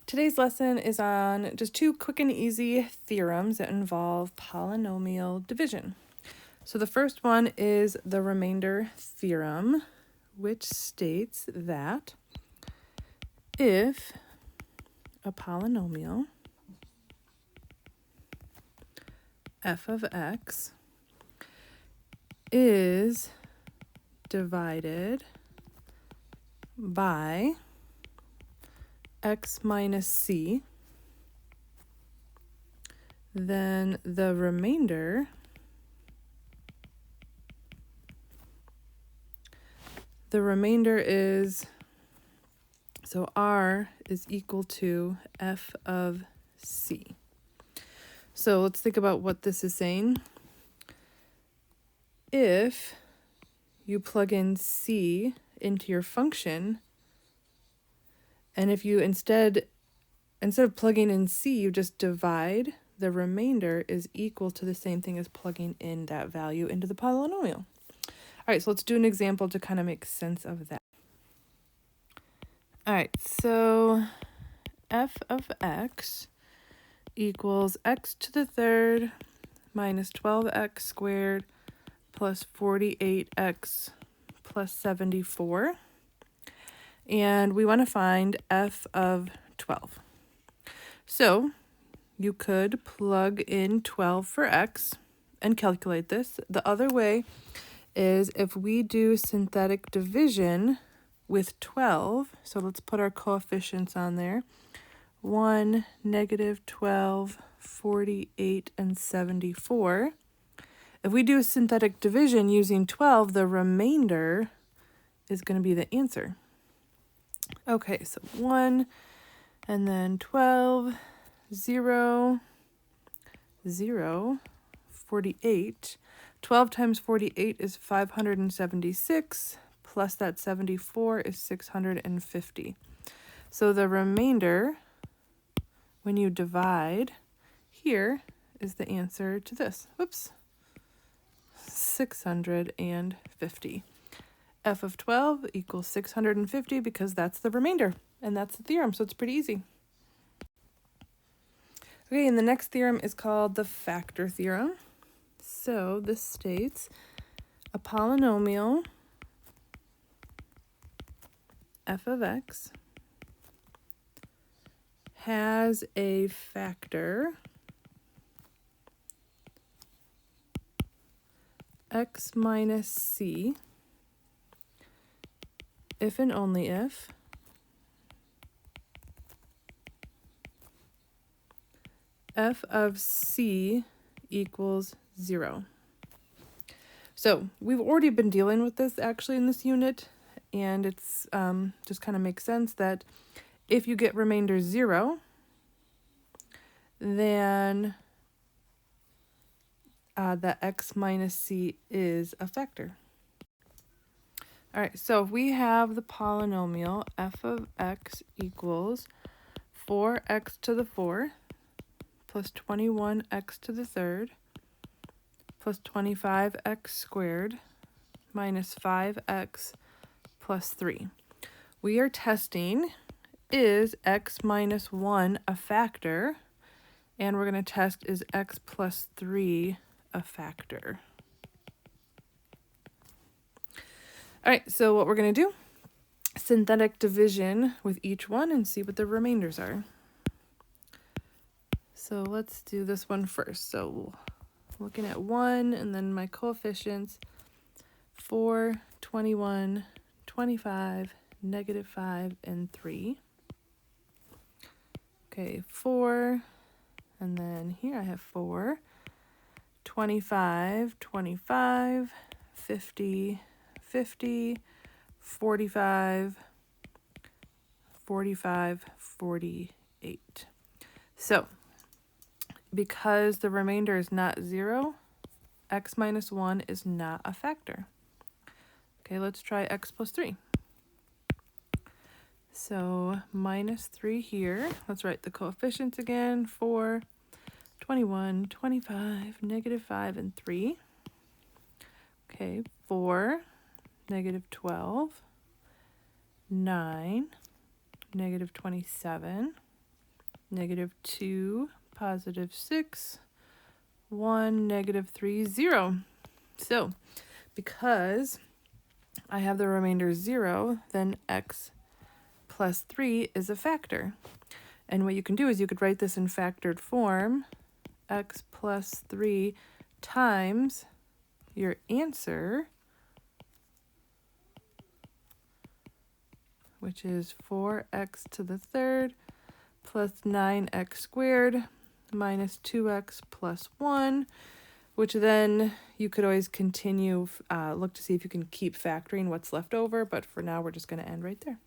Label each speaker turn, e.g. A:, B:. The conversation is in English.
A: Today's lesson is on just two quick and easy theorems that involve polynomial division. So the first one is the remainder theorem, which states that if a polynomial f of x is divided by x minus c, then the remainder is, so r is equal to f of c. So let's think about what this is saying. If you plug in c into your function, and if you instead of plugging in c, you just divide, the remainder is equal to the same thing as plugging in that value into the polynomial. All right, so let's do an example to kind of make sense of that. All right, so f of x equals x to the third minus 12x squared plus 48x plus 74. And we want to find f of 12. So you could plug in 12 for x and calculate this. The other way is if we do synthetic division with 12, so let's put our coefficients on there. 1, negative 12, 48, and 74. If we do synthetic division using 12, the remainder is going to be the answer. Okay, so 1, and then 12, 0, 0, 48. 12 times 48 is 576, plus that 74 is 650. So the remainder, when you divide here, is the answer to this. Whoops. 650. F of 12 equals 650 because that's the remainder, and that's the theorem, so it's pretty easy. Okay, and the next theorem is called the factor theorem. So this states a polynomial f of x has a factor x minus c if and only if f of c equals 0. So we've already been dealing with this actually in this unit, and it's just kind of makes sense that if you get remainder 0, then the x minus c is a factor. All right, so we have the polynomial f of x equals 4x to the 4 plus 21x to the third plus 25x squared minus 5x plus 3. We are testing, is x minus 1 a factor? And we're going to test, is x plus 3 a factor? All right, so what we're going to do, synthetic division with each one and see what the remainders are. So let's do this one first. So looking at 1 and then my coefficients, 4, 21, 25, negative 5, and 3. Okay, 4, and then here I have 4, 25, 25, 50, 50, 45, 45, 48. So because the remainder is not 0, x minus 1 is not a factor. Okay, let's try x plus 3. So minus 3 here. Let's write the coefficients again. 4, 21, 25, negative 5, and 3. Okay, 4, negative 12, 9, negative 27, -2, +6, 1, -3, 0. So because I have the remainder 0, then x plus 3 is a factor. And what you can do is you could write this in factored form, x plus 3 times your answer, which is 4x to the third plus 9x squared minus 2x plus 1, which then you could always continue, look to see if you can keep factoring what's left over, but for now we're just going to end right there.